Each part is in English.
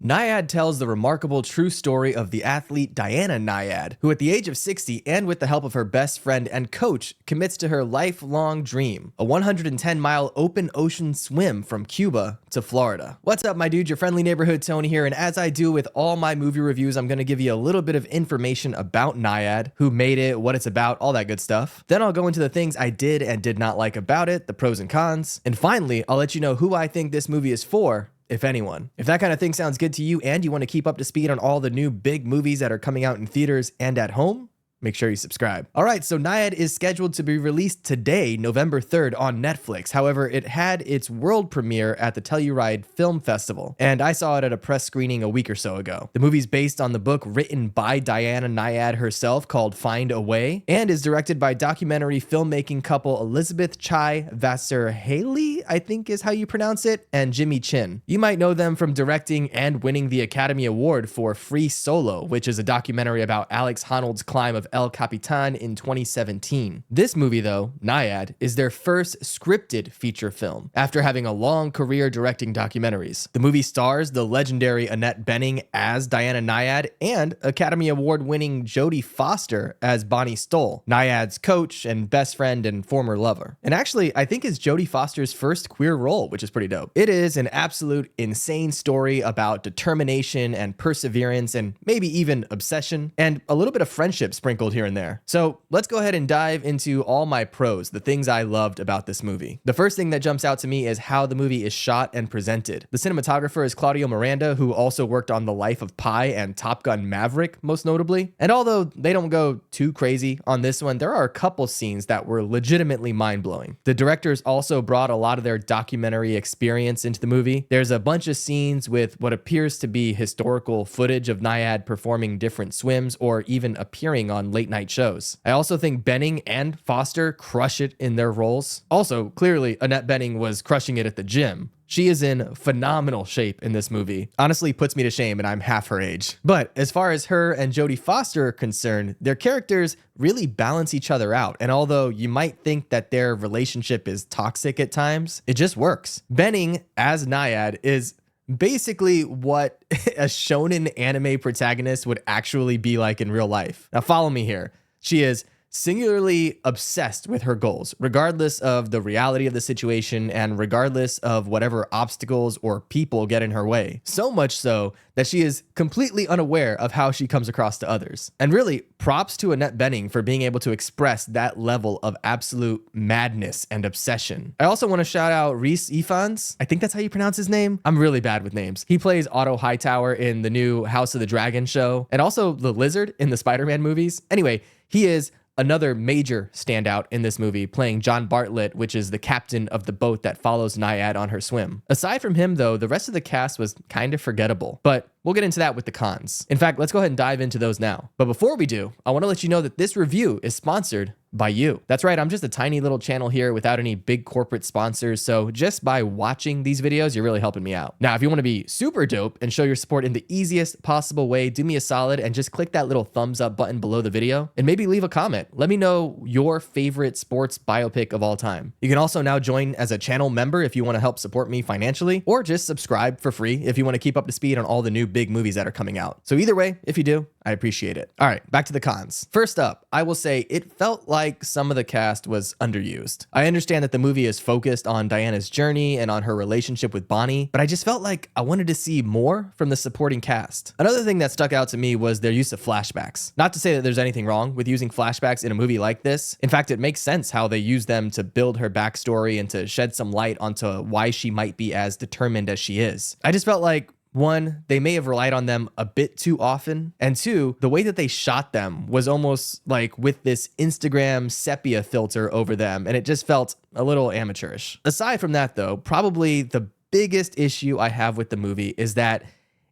Nyad tells the remarkable true story of the athlete Diana Nyad, who at the age of 60 and with the help of her best friend and coach commits to her lifelong dream, a 110-mile open ocean swim from Cuba to Florida. What's up, my dude? Your friendly neighborhood Tony here, and as I do with all my movie reviews, I'm going to give you a little bit of information about Nyad, who made it, what it's about, all that good stuff. Then I'll go into the things I did and did not like about it, the pros and cons, and finally, I'll let you know who I think this movie is for, if anyone. If that kind of thing sounds good to you and you want to keep up to speed on all the new big movies that are coming out in theaters and at home, make sure you subscribe. All right, so Nyad is scheduled to be released today, November 3rd on Netflix. However, it had its world premiere at the Telluride Film Festival, and I saw it at a press screening a week or so ago. The movie's based on the book written by Diana Nyad herself called Find a Way, and is directed by documentary filmmaking couple Elizabeth Chai Vasarhelyi, I think is how you pronounce it, and Jimmy Chin. You might know them from directing and winning the Academy Award for Free Solo, which is a documentary about Alex Honnold's climb of El Capitan in 2017. This movie, though, Nyad, is their first scripted feature film, after having a long career directing documentaries. The movie stars the legendary Annette as Diana Nyad and Academy Award-winning Jodie Foster as Bonnie Stoll, Nyad's coach and best friend and former lover. And actually, I think it's Jodie Foster's first queer role, which is pretty dope. It is an absolute insane story about determination and perseverance and maybe even obsession, and a little bit of friendship sprinkled here and there. So let's go ahead and dive into all my pros, the things I loved about this movie. The first thing that jumps out to me is how the movie is shot and presented. The cinematographer is Claudio Miranda, who also worked on The Life of Pi and Top Gun Maverick, most notably. And although they don't go too crazy on this one, there are a couple scenes that were legitimately mind-blowing. The directors also brought a lot of their documentary experience into the movie. There's a bunch of scenes with what appears to be historical footage of Nyad performing different swims or even appearing on late night shows. I also think Bening and Foster crush it in their roles. Also, clearly, Annette Bening was crushing it at the gym. She is in phenomenal shape in this movie. Honestly, puts me to shame, and I'm half her age. But as far as her and Jodie Foster are concerned, their characters really balance each other out. And although you might think that their relationship is toxic at times, it just works. Bening, as Nyad, is basically what a shonen anime protagonist would actually be like in real life. Now follow me here. She is singularly obsessed with her goals, regardless of the reality of the situation and regardless of whatever obstacles or people get in her way. So much so that she is completely unaware of how she comes across to others. And really, props to Annette Bening for being able to express that level of absolute madness and obsession. I also want to shout out Rhys Ifans. I think that's how you pronounce his name. I'm really bad with names. He plays Otto Hightower in the new House of the Dragon show and also the Lizard in the Spider-Man movies. Anyway, he is another major standout in this movie, playing John Bartlett, which is the captain of the boat that follows Nyad on her swim. Aside from him, though, the rest of the cast was kind of forgettable, but we'll get into that with the cons. In fact, let's go ahead and dive into those now. But before we do, I want to let you know that this review is sponsored by you. That's right, I'm just a tiny little channel here without any big corporate sponsors, so just by watching these videos, you're really helping me out. Now, if you want to be super dope and show your support in the easiest possible way, do me a solid and just click that little thumbs up button below the video and maybe leave a comment. Let me know your favorite sports biopic of all time. You can also now join as a channel member if you want to help support me financially, or just subscribe for free if you want to keep up to speed on all the new big movies that are coming out. So either way, if you do, I appreciate it. All right, back to the cons. First up, I will say it felt like some of the cast was underused. I understand that the movie is focused on Diana's journey and on her relationship with Bonnie, but I just felt like I wanted to see more from the supporting cast. Another thing that stuck out to me was their use of flashbacks. Not to say that there's anything wrong with using flashbacks in a movie like this. In fact, it makes sense how they use them to build her backstory and to shed some light onto why she might be as determined as she is. I just felt like, one, they may have relied on them a bit too often. And two, the way that they shot them was almost like with this Instagram sepia filter over them, and it just felt a little amateurish. Aside from that, though, probably the biggest issue I have with the movie is that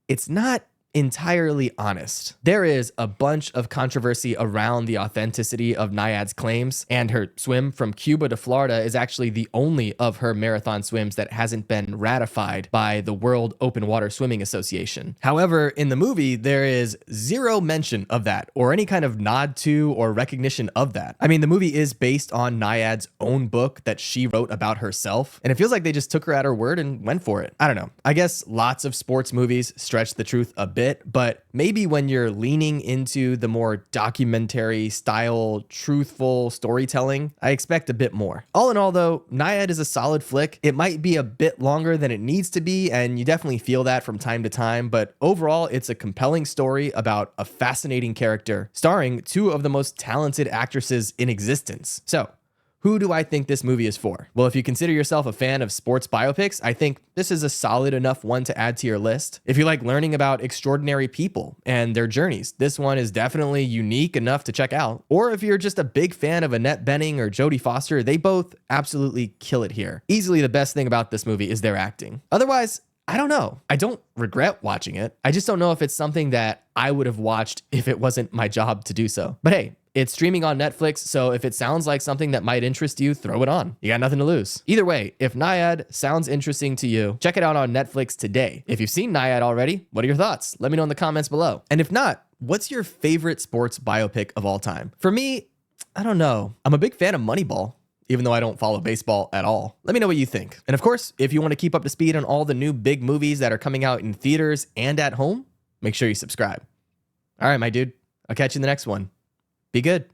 it's not entirely honest. There is a bunch of controversy around the authenticity of Nyad's claims, and her swim from Cuba to Florida is actually the only of her marathon swims that hasn't been ratified by the World Open Water Swimming Association. However, in the movie, there is zero mention of that or any kind of nod to or recognition of that. I mean, the movie is based on Nyad's own book that she wrote about herself, and it feels like they just took her at her word and went for it. I don't know. I guess lots of sports movies stretch the truth a bit, but maybe when you're leaning into the more documentary style, truthful storytelling, I expect a bit more. All in all though, Nyad is a solid flick. It might be a bit longer than it needs to be, and you definitely feel that from time to time, but overall it's a compelling story about a fascinating character, starring two of the most talented actresses in existence. So, who do I think this movie is for? Well, if you consider yourself a fan of sports biopics, I think this is a solid enough one to add to your list. If you like learning about extraordinary people and their journeys, this one is definitely unique enough to check out. Or if you're just a big fan of Annette Bening or Jodie Foster, they both absolutely kill it here. Easily the best thing about this movie is their acting. Otherwise, I don't know. I don't regret watching it. I just don't know if it's something that I would have watched if it wasn't my job to do so. But hey, it's streaming on Netflix, so if it sounds like something that might interest you, throw it on. You got nothing to lose. Either way, if Nyad sounds interesting to you, check it out on Netflix today. If you've seen Nyad already, what are your thoughts? Let me know in the comments below. And if not, what's your favorite sports biopic of all time? For me, I don't know. I'm a big fan of Moneyball, even though I don't follow baseball at all. Let me know what you think. And of course, if you want to keep up to speed on all the new big movies that are coming out in theaters and at home, make sure you subscribe. All right, my dude. I'll catch you in the next one. Be good.